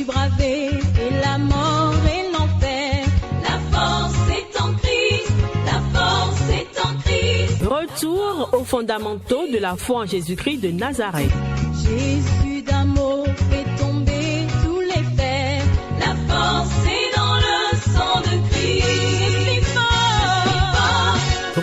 bravé et la mort et l'enfer. La force est en Christ, la force est en Christ. Retour aux fondamentaux de la foi en Jésus-Christ de Nazareth. Jésus d'un mot fait tomber tous les fers. La force est dans le sang de Christ. Je suis fort.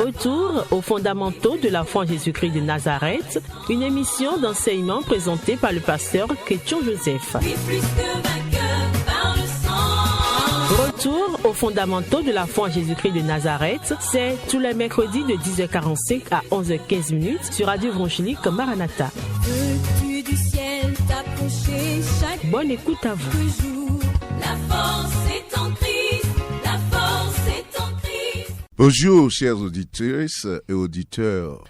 Retour aux fondamentaux de la foi en Jésus-Christ de Nazareth, une émission d'enseignement présentée par le pasteur Chrétien Joseph. Oui, plus que vainqueur par le sang. Retour aux fondamentaux de la foi en Jésus-Christ de Nazareth, c'est tous les mercredis de 10h45 à 11h15 sur Radio Évangélique Maranatha. Veux-tu du ciel t'approcher chaque Bonne écoute à vous. jour? La force est en Christ, la force est en Christ. Bonjour, chers auditrices et auditeurs.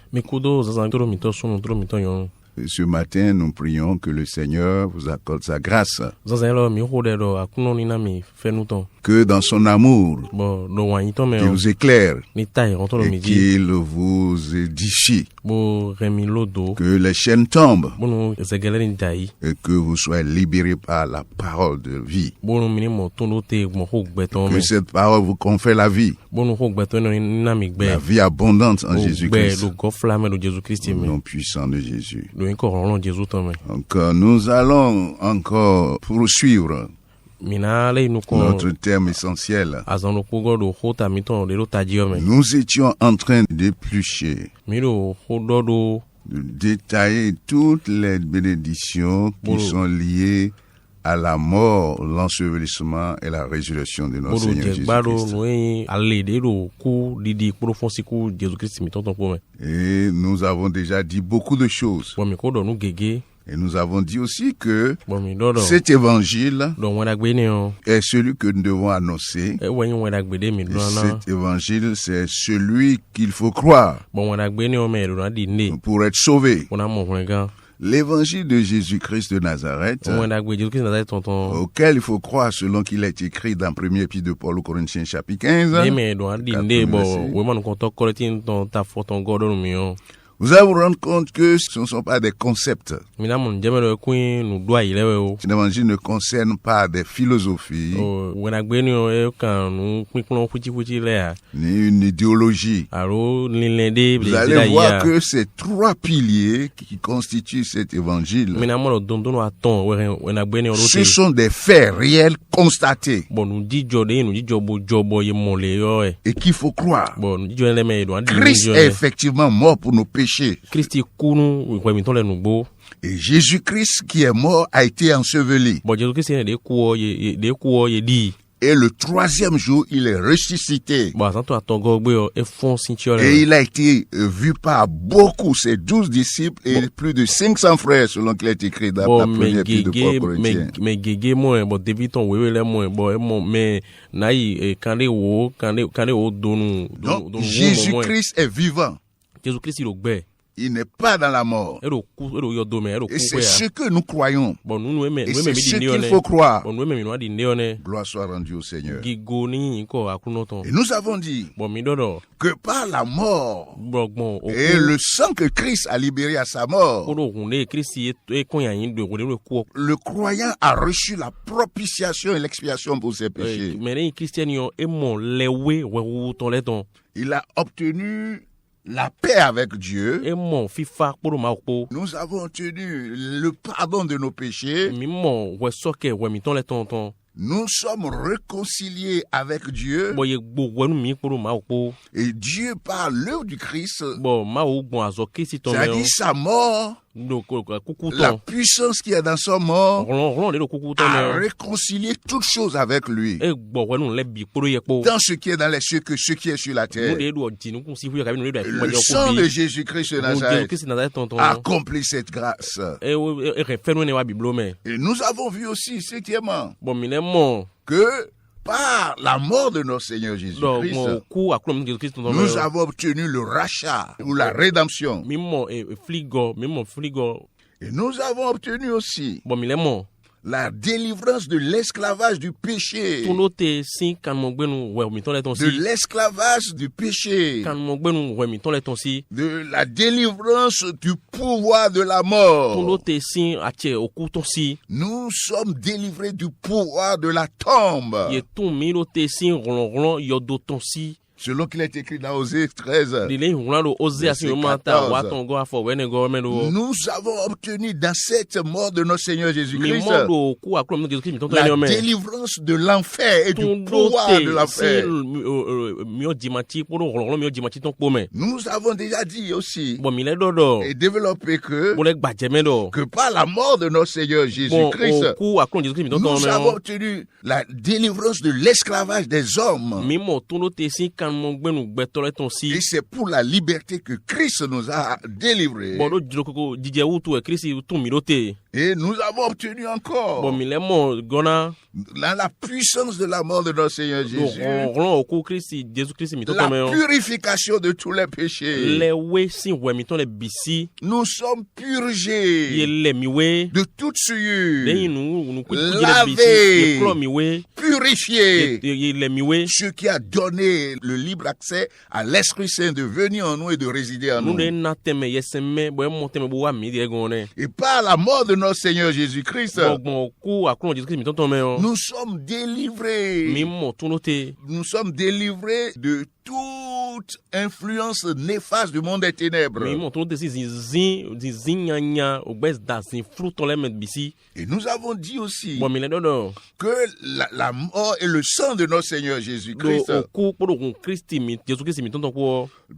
Ce matin, nous prions que le Seigneur vous accorde sa grâce, que dans son amour, qu'il vous éclaire et qu'il vous édifie, que les chaînes tombent et que vous soyez libérés par la parole de vie, que cette parole vous confère la vie abondante en Jésus-Christ, au nom puissant de Jésus. Donc nous allons encore poursuivre notre thème essentiel. Nous étions en train d'éplucher, de détailler toutes les bénédictions qui sont liées à la mort, l'ensevelissement et la résurrection de notre Seigneur Jésus-Christ. Et nous avons déjà dit beaucoup de choses. Et nous avons dit aussi que cet évangile est celui que nous devons annoncer. Et cet évangile, c'est celui qu'il faut croire pour être sauvé. L'évangile de Jésus-Christ de Nazareth, auquel il faut croire selon qu'il est écrit dans 1 Épître de Paul aux Corinthiens chapitre 15. Vous allez vous rendre compte que ce ne sont pas des concepts. L'évangile ne concerne pas des philosophies, ni une idéologie. Vous allez voir que c'est trois piliers qui constituent cet évangile. Ce sont des faits réels constatés et qu'il faut croire. Christ est effectivement mort pour nos péchés. Et Jésus-Christ qui est mort a été enseveli. Et le troisième jour, il est ressuscité. Et il a été vu par beaucoup, ses 12 disciples et plus de 500 frères, selon qu'il est écrit dans la première épître de Paul aux Corinthiens. Donc, Jésus-Christ est vivant. Il n'est pas dans la mort. Et c'est ce que nous croyons. Et c'est ce qu'il faut croire. Gloire soit rendue au Seigneur. Et nous avons dit que par la mort et le sang que Christ a libéré à sa mort, le croyant a reçu la propitiation et l'expiation pour ses péchés. Il a obtenu la paix avec Dieu. Nous avons obtenu le pardon de nos péchés. Nous sommes réconciliés avec Dieu. Et Dieu, par l'œuvre du Christ, c'est-à-dire sa mort, la puissance qui est dans son mort, a réconcilié toutes choses avec lui. Dans ce qui est dans les cieux que ce qui est sur la terre. Le sang de Jésus-Christ de Nazareth a accompli cette grâce. Et nous avons vu aussi, septièmement, que par la mort de notre Seigneur Jésus-Christ, nous avons obtenu le rachat ou la rédemption. Et nous avons obtenu aussi la délivrance de l'esclavage du péché. De l'esclavage du péché. De la délivrance du pouvoir de la mort. Nous sommes délivrés du pouvoir de la tombe. Selon qu'il est écrit dans Osée 13. Nous avons obtenu dans cette mort de notre Seigneur Jésus-Christ la délivrance de l'enfer et du pouvoir de l'enfer. Nous avons déjà dit aussi et développé que par la mort de notre Seigneur Jésus-Christ, nous avons obtenu la délivrance de l'esclavage des hommes. Et c'est pour la liberté que Christ nous a délivrés. Et nous avons obtenu encore dans la puissance de la mort de notre Seigneur Jésus la purification de tous les péchés. Nous sommes purgés de toute souillure, lavés, purifiés, ce qui a donné le libre accès à l'Esprit Saint de venir en nous et de résider en nous. Et par la mort de notre Seigneur Jésus-Christ, nous sommes délivrés. Nous sommes délivrés de toute influence néfaste du monde des ténèbres. Et nous avons dit aussi que la mort et le sang de notre Seigneur Jésus-Christ,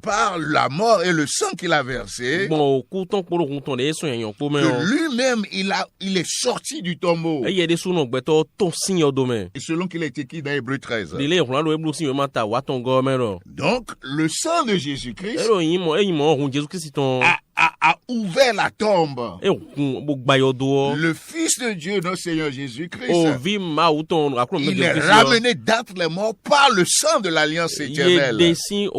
par la mort et le sang qu'il a versé, que lui-même il est sorti du tombeau. Et selon qu'il est écrit dans Hébreux 13. Donc, le sang de Jésus-Christ a ouvert la tombe. Le Fils de Dieu, notre Seigneur Jésus-Christ, il est ramené d'entre les morts par le sang de l'alliance éternelle. Le sang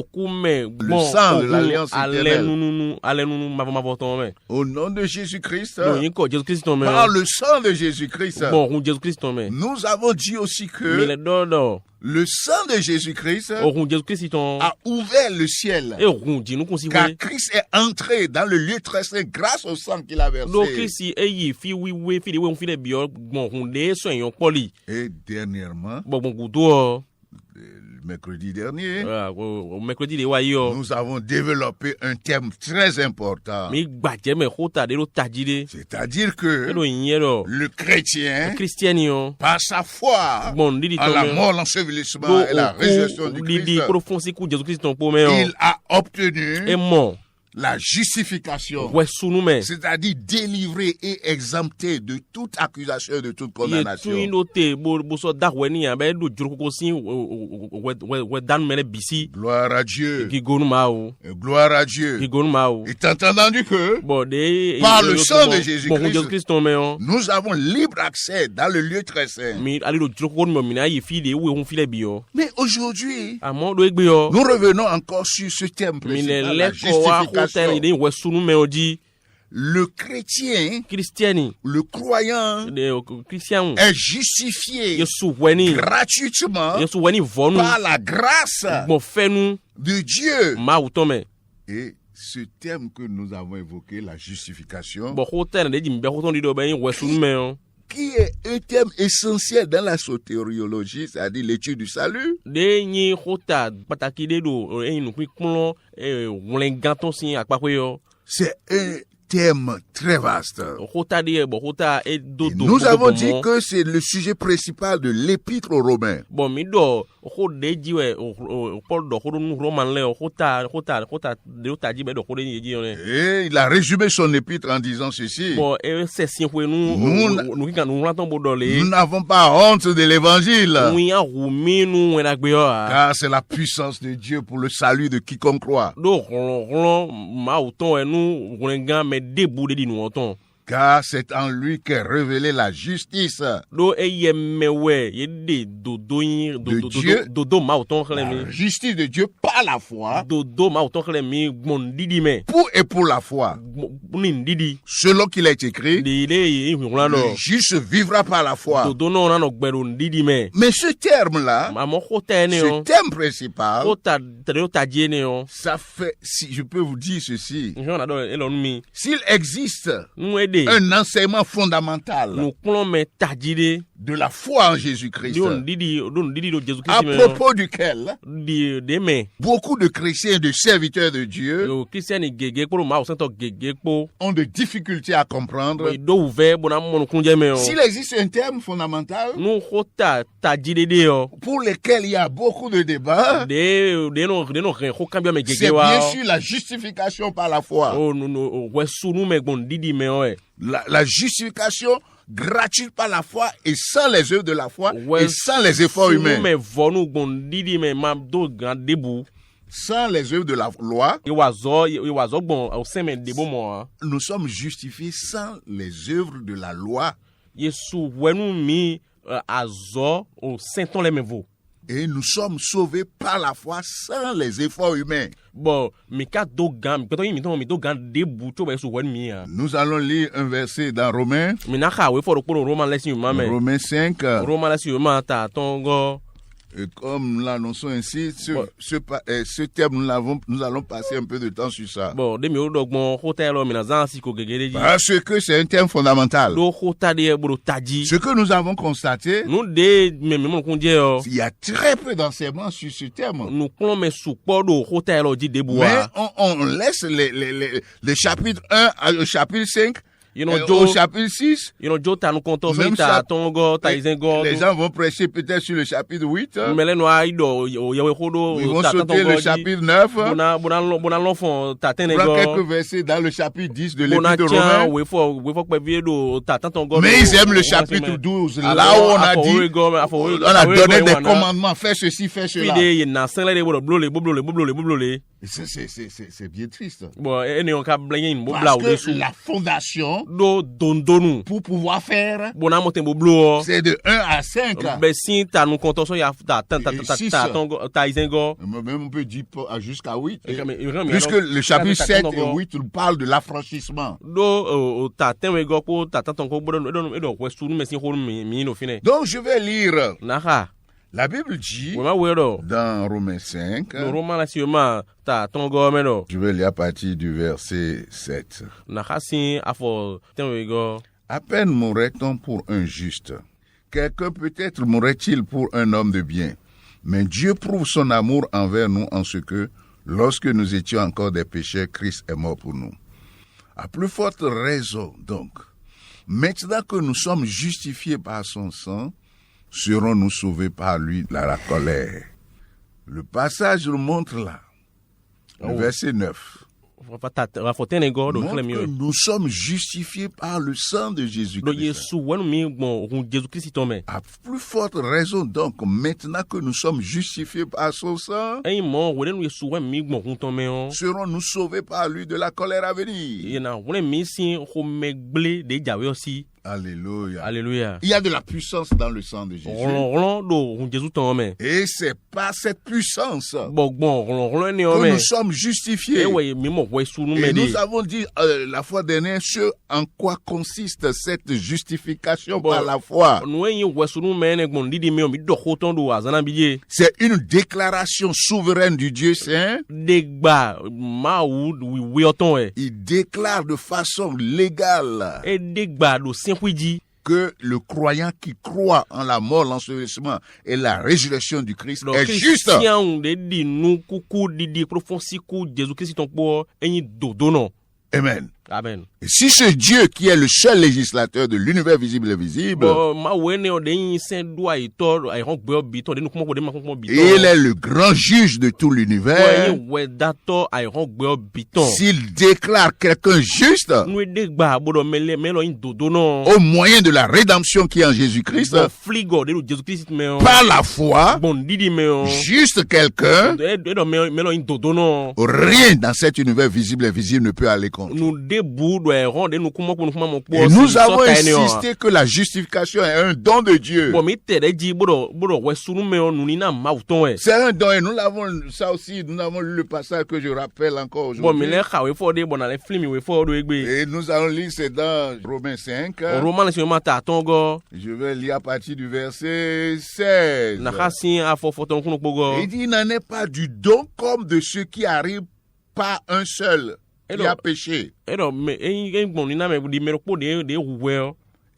de l'alliance éternelle. Au nom de Jésus-Christ, par le sang de Jésus-Christ, nous avons dit aussi que le sang de Jésus-Christ a ouvert le ciel. Car Christ est entré dans le lieu très saint grâce au sang qu'il a versé. Et dernièrement, mercredi dernier, nous avons développé un thème très important. C'est-à-dire que le chrétien, par sa foi en la mort, l'ensevelissement et la résurrection du Christ, il a obtenu la justification, c'est-à-dire délivré et exempté de toute accusation et de toute condamnation. Gloire à Dieu. Gloire à Dieu. Et t'as entendu que par le sang de Jésus-Christ, nous avons libre accès dans le lieu très saint. Mais aujourd'hui, nous revenons encore sur ce thème précédent, la justification. Le chrétien, le croyant est justifié gratuitement par la grâce de Dieu. Et ce thème que nous avons évoqué, la justification, qui est un thème essentiel dans la sotériologie, c'est-à-dire l'étude du salut. C'est un thème très vaste. Et nous avons dit que c'est le sujet principal de l'épître aux Romains. Et il a résumé son épître en disant ceci: nous n'avons pas honte de l'évangile, car c'est la puissance de Dieu pour le salut de quiconque croit. Car c'est en lui qu'est révélée la justice de Dieu, la justice de Dieu par la foi, pour et pour la foi. Selon qu'il est écrit, le juste vivra par la foi. Mais ce terme-là, ce thème principal, ça fait, si je peux vous dire ceci, s'il existe un enseignement fondamental de la foi en Jésus-Christ, à propos duquel beaucoup de chrétiens et de serviteurs de Dieu ont de difficultés à comprendre, s'il existe un terme fondamental pour lequel il y a beaucoup de débats, c'est bien sûr la justification par la foi. La justification gratuite par la foi et sans les œuvres de la foi et sans les efforts humains. Sans les œuvres de la loi, nous sommes justifiés sans les œuvres de la loi. Et nous sommes sauvés par la foi sans les efforts humains. Nous allons lire un verset dans Romains. Romains 5. Et comme nous l'annonçons ainsi, ce terme, nous allons passer un peu de temps sur ça. Parce que c'est un terme fondamental. Ce que nous avons constaté, il y a très peu d'enseignements sur ce terme. Mais on laisse les chapitres 1 au chapitre 5. Au chapitre 6, les gens vont prêcher peut-être sur le chapitre 8. Ils vont sauter le chapitre 9. Prendre quelques versets dans le chapitre 10 de l'Épître de Romains. Mais ils aiment le chapitre 12. Là où on a dit, on a donné des commandements, fais ceci, fais cela. C'est bien triste. Parce que la fondation pour pouvoir faire, c'est de 1 à 5. Même on peut dire jusqu'à 8. Puisque le chapitre 7 et 8 nous parle de l'affranchissement. Donc je vais lire. La Bible dit dans Romains 5, je vais lire à partir du verset 7. À peine mourrait-on pour un juste. Quelqu'un peut-être mourrait-il pour un homme de bien. Mais Dieu prouve son amour envers nous en ce que, lorsque nous étions encore des pécheurs, Christ est mort pour nous. À plus forte raison, donc, maintenant que nous sommes justifiés par son sang, serons-nous sauvés par lui de la colère. Le passage le montre là. Le verset 9. Montre que nous sommes justifiés par le sang de Jésus-Christ. À plus forte raison donc, maintenant que nous sommes justifiés par son sang, serons-nous sauvés par lui de la colère à venir. Alléluia. Alléluia. Il y a de la puissance dans le sang de Jésus. Et c'est par cette puissance que nous sommes justifiés. Et nous avons dit la fois dernière ce en quoi consiste cette justification par la foi. C'est une déclaration souveraine du Dieu Saint. Il déclare de façon légale que le croyant qui croit en la mort, l'ensevelissement et la résurrection du Christ est juste. Amen. Amen. Et si ce Dieu qui est le seul législateur de l'univers visible et invisible, il est le grand juge de tout l'univers, s'il déclare quelqu'un juste au moyen de la rédemption qui est en Jésus-Christ, par la foi, juste quelqu'un, rien dans cet univers visible et invisible ne peut aller contre. nous avons insisté que la justification est un don de Dieu. C'est un don et nous l'avons, ça aussi, nous avons lu le passage que je rappelle encore aujourd'hui. Et nous allons lire, c'est dans Romains 5. Je vais lire à partir du verset 16. Il dit, il n'en est pas du don comme de ce qui arrive par un seul qui a péché.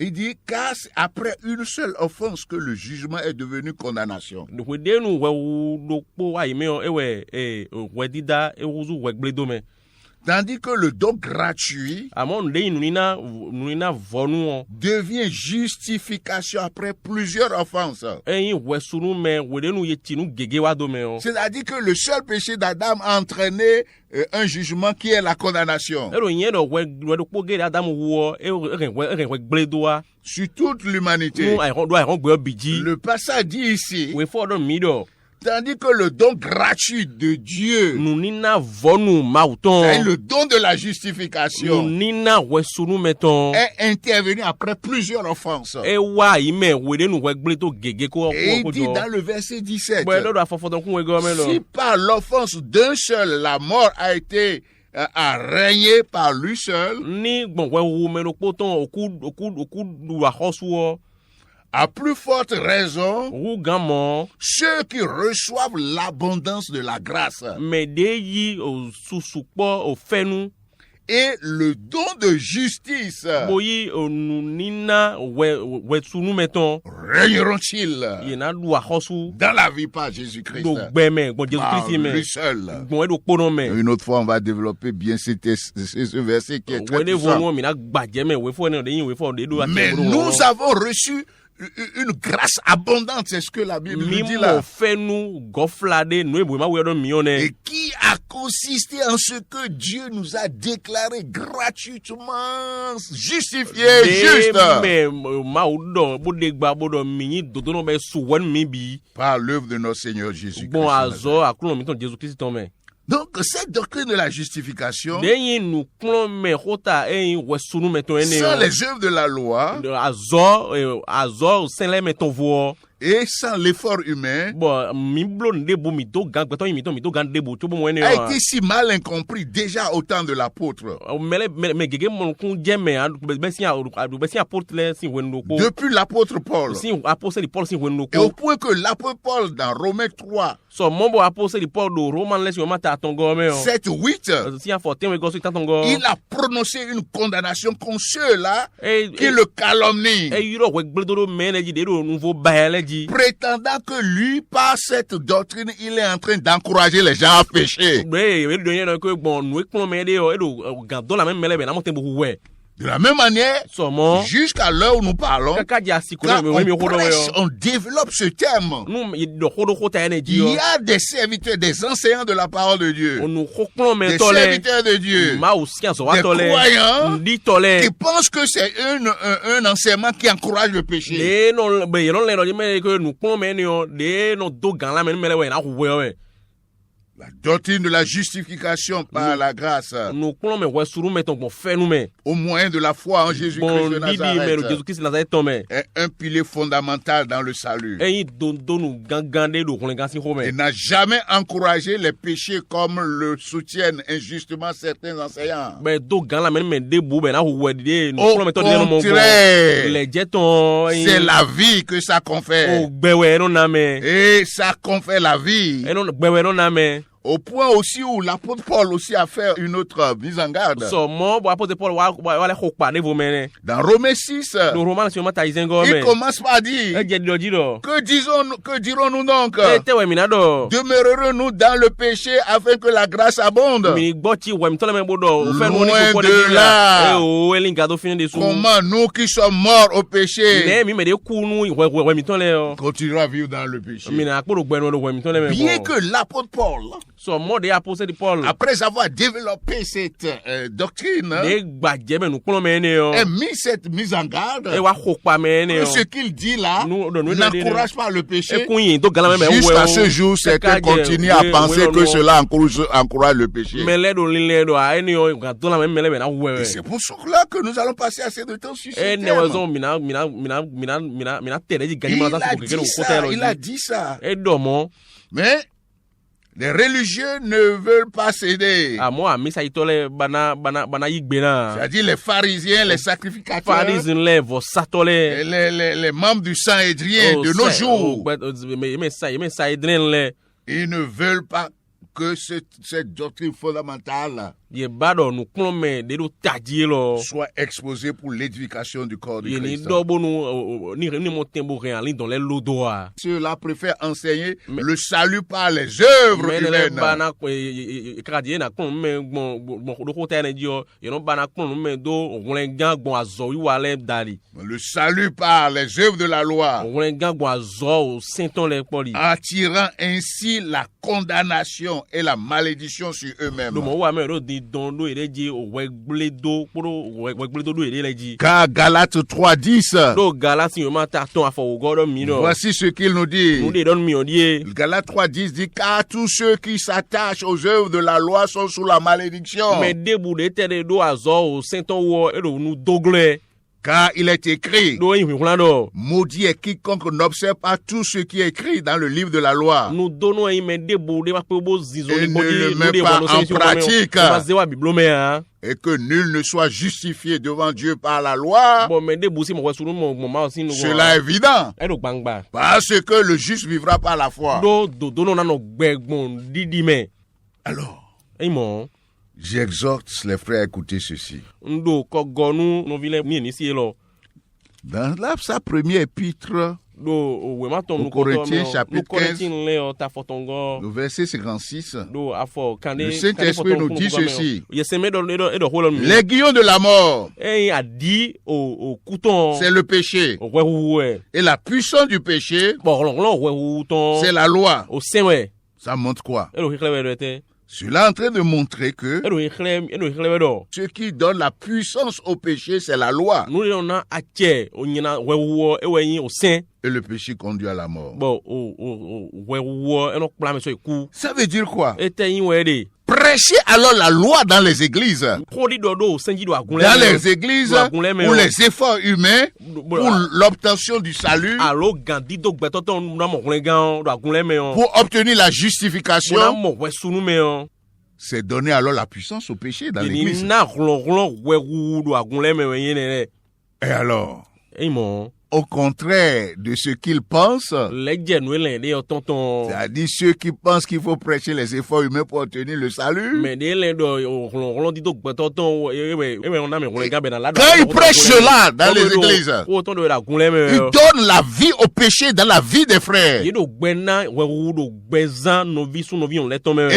Il dit, car c'est après une seule offense que le jugement est devenu condamnation. Tandis que le don gratuit devient justification après plusieurs offenses. C'est-à-dire que le seul péché d'Adam a entraîné un jugement qui est la condamnation sur toute l'humanité. Le passage dit ici, tandis que le don gratuit de Dieu, c'est le don de la justification, est intervenu après plusieurs offenses. Et il dit dans le verset 17, si par l'offense d'un seul la mort a été a régné par lui seul, à plus forte raison, ceux qui reçoivent l'abondance de la grâce et le don de justice régneront-ils dans la vie par Jésus-Christ, par lui seul. Une autre fois, on va développer bien ce verset qui est très puissant. Mais nous avons reçu une grâce abondante, c'est ce que la Bible nous dit là. Et qui a consisté en ce que Dieu nous a déclaré gratuitement justifié, juste par l'œuvre de notre Seigneur Jésus-Christ. Donc, cette doctrine de la justification, sans les œuvres de la loi, et sans l'effort humain, a été si mal incompris déjà au temps de l'apôtre. Depuis l'apôtre Paul. Et au point que l'apôtre Paul, dans Romains 3, 7-8, il a prononcé une condamnation contre ceux-là qui le calomnient, prétendant que lui, par cette doctrine, il est en train d'encourager les gens à pécher. De la même manière, jusqu'à l'heure où nous parlons, quand on prêche, on développe ce thème. Il y a des serviteurs, des enseignants de la parole de Dieu, des serviteurs de Dieu, des croyants qui pensent que c'est un enseignement qui encourage le péché. La doctrine de la justification par la grâce, au moyen de la foi en Jésus-Christ de Nazareth, est un pilier fondamental dans le salut. Et n'a jamais encouragé les péchés comme le soutiennent injustement certains enseignants. Au contraire, c'est la vie que ça confère. Et ça confère la vie. Au point aussi où l'apôtre Paul aussi a fait une autre mise en garde. Dans Romains 6, il commence par dire, que dirons-nous donc? Demeurerons-nous dans le péché afin que la grâce abonde? Loin de là. Comment nous qui sommes morts au péché continuerons à vivre dans le péché? Bien que l'apôtre Paul Après avoir développé cette doctrine, et mis cette mise en garde, ce qu'il dit là n'encourage pas le péché. Jusqu'à ce jour, certains continuent à penser que cela encourage le péché. Et c'est pour cela que nous allons passer assez de temps sur ce thème. Il a dit ça. Mais les religieux ne veulent pas céder. C'est-à-dire les pharisiens, les sacrificateurs, les membres du Sanhédrin de nos jours. Ils ne veulent pas que cette doctrine fondamentale soit exposée pour l'édification du corps de Christ. Ceux-là préfèrent enseigner le salut par les œuvres humaines. Le salut par les œuvres de la loi, attirant ainsi la condamnation et la malédiction sur eux-mêmes. Car Galates 3:10, voici ce qu'il nous dit. Galates 3:10 dit, car tous ceux qui s'attachent aux œuvres de la loi sont sous la malédiction. Car il est écrit, maudit est quiconque n'observe pas tout ce qui est écrit dans le livre de la loi et ne le met pas en pratique, et que nul ne soit justifié devant Dieu par la loi. Cela est évident, parce que le juste vivra par la foi. Alors, j'exhorte les frères à écouter ceci. Dans sa première épître aux Corinthiens, chapitre 15, le verset 56, le Saint-Esprit nous dit ceci. Les guillons de la mort, c'est le péché. Et la puissance du péché, c'est la loi. Ça montre quoi? Cela est en train de montrer que ce qui donne la puissance au péché, c'est la loi. Et le péché conduit à la mort. Ça veut dire quoi? Prêchez alors la loi dans les églises. Dans les églises où les efforts humains pour l'obtention du salut, pour obtenir la justification, c'est donner alors la puissance au péché dans l'église. Et alors, au contraire de ce qu'ils pensent, c'est-à-dire ceux qui pensent qu'il faut prêcher les efforts humains pour obtenir le salut, quand ils prêchent cela dans les églises, ils donnent la vie au péché dans la vie des frères et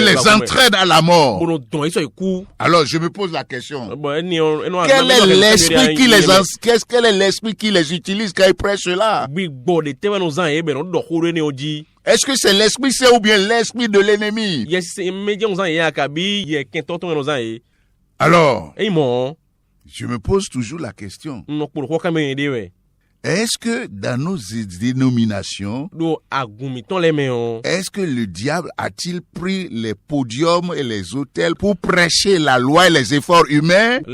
les entraînent à la mort. Alors je me pose la question, quel est l'esprit qui les utilise quand ils prêchent cela? Est-ce que c'est l'esprit saint ou bien l'esprit de l'ennemi? Alors, je me pose toujours la question. Est-ce que dans nos dénominations, est-ce que le diable a-t-il pris les podiums et les autels pour prêcher la loi et les efforts humains? Pour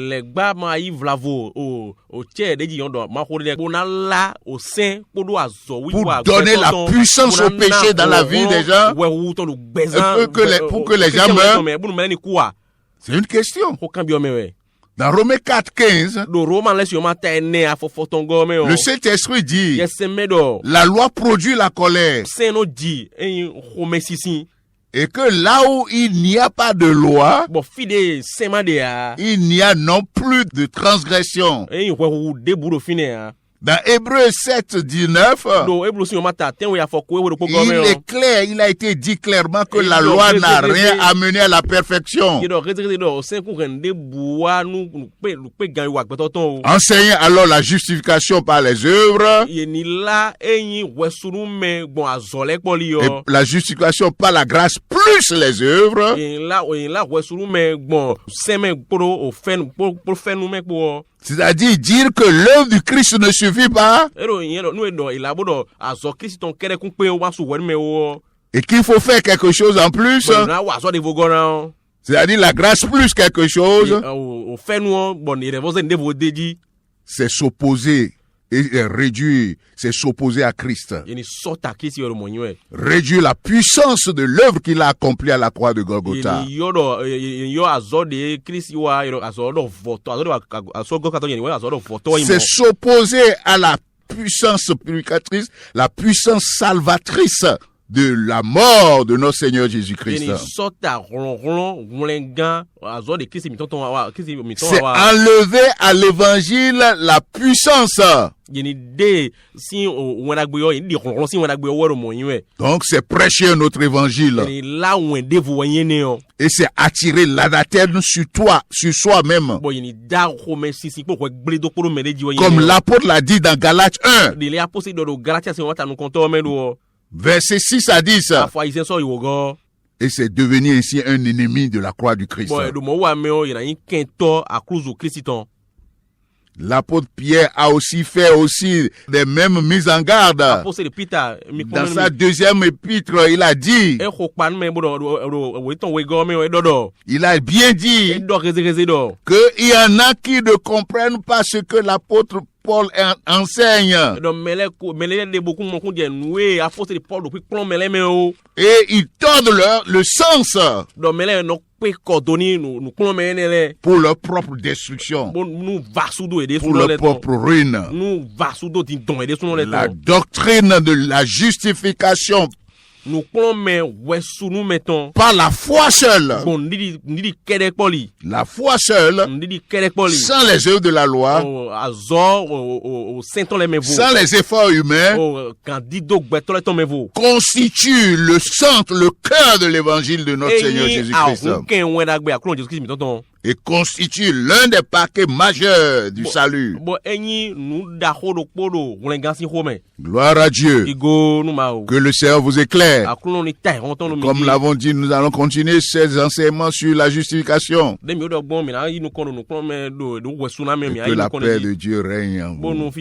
donner la puissance au péché dans la vie des gens, pour que les gens meurent? C'est une question. Dans Romains 4:15, le Saint-Esprit dit, la loi produit la colère. Et que là où il n'y a pas de loi, il n'y a non plus de transgression. Dans Hébreux 7, 19, il est clair, il a été dit clairement que la loi n'a rien amené à la perfection. Enseignez alors la justification par les œuvres et la justification par la grâce plus les œuvres. C'est-à-dire dire que l'œuvre du Christ ne suffit pas et qu'il faut faire quelque chose en plus. C'est-à-dire la grâce plus quelque chose. C'est s'opposer et réduire, c'est s'opposer à Christ. Réduire la puissance de l'œuvre qu'il a accomplie à la croix de Golgotha. C'est s'opposer à la puissance purificatrice, la puissance salvatrice de la mort de notre Seigneur Jésus-Christ. C'est enlever à l'évangile la puissance. Donc c'est prêcher notre évangile. Et c'est attirer l'anathème sur toi, sur soi-même. Comme l'apôtre l'a dit dans Galates 1. Verset 6 à 10. Et c'est devenir ainsi un ennemi de la croix du Christ. L'apôtre Pierre a aussi fait des mêmes mises en garde. Dans sa deuxième épître, il a dit, il a bien dit qu'il y en a qui ne comprennent pas ce que l'apôtre Paul enseigne. Et ils tordent le sens pour leur propre destruction, pour leur propre ruine. La doctrine de la justification par la foi seule. La foi seule, sans les œuvres de la loi, sans les efforts humains, constitue le centre, le cœur de l'évangile de notre Seigneur Jésus-Christ. Et constitue l'un des paquets majeurs du salut. Gloire à Dieu. Que le Seigneur vous éclaire. Comme l'avons dit, nous allons continuer ces enseignements sur la justification. Et que la paix de Dieu règne en vous.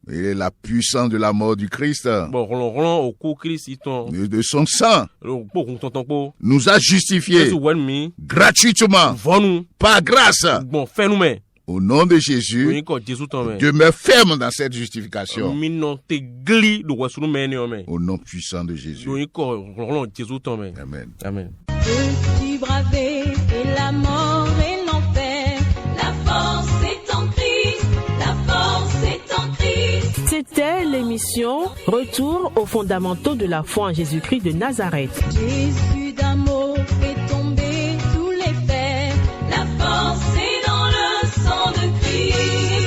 Et la puissance de la mort du Christ, de son sang, nous a justifiés gratuitement, par grâce. Au nom de Jésus, demeure ferme dans cette justification. Au nom puissant de Jésus. Amen. Amen. Peux-tu braver et la mort et l'enfer? La force est en Christ, la force est en Christ. C'était l'émission Retour aux fondamentaux de la foi en Jésus-Christ de Nazareth. Jésus d'un mot fait tomber tous les fers. La force est dans le sang de Christ. Je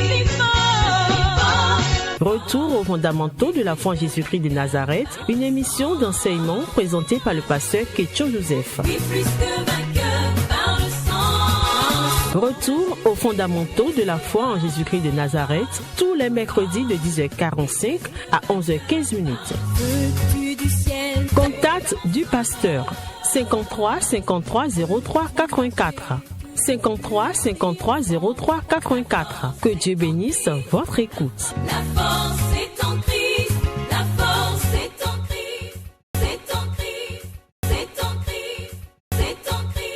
suis fort. Retour aux fondamentaux de la foi en Jésus-Christ de Nazareth, une émission d'enseignement présentée par le pasteur Ketcho Joseph. Retour aux fondamentaux de la foi en Jésus-Christ de Nazareth, tous les mercredis de 10h45 à 11h15. Contact du pasteur 53 53 03 84. 53 53 03 84. Que Dieu bénisse votre écoute. La force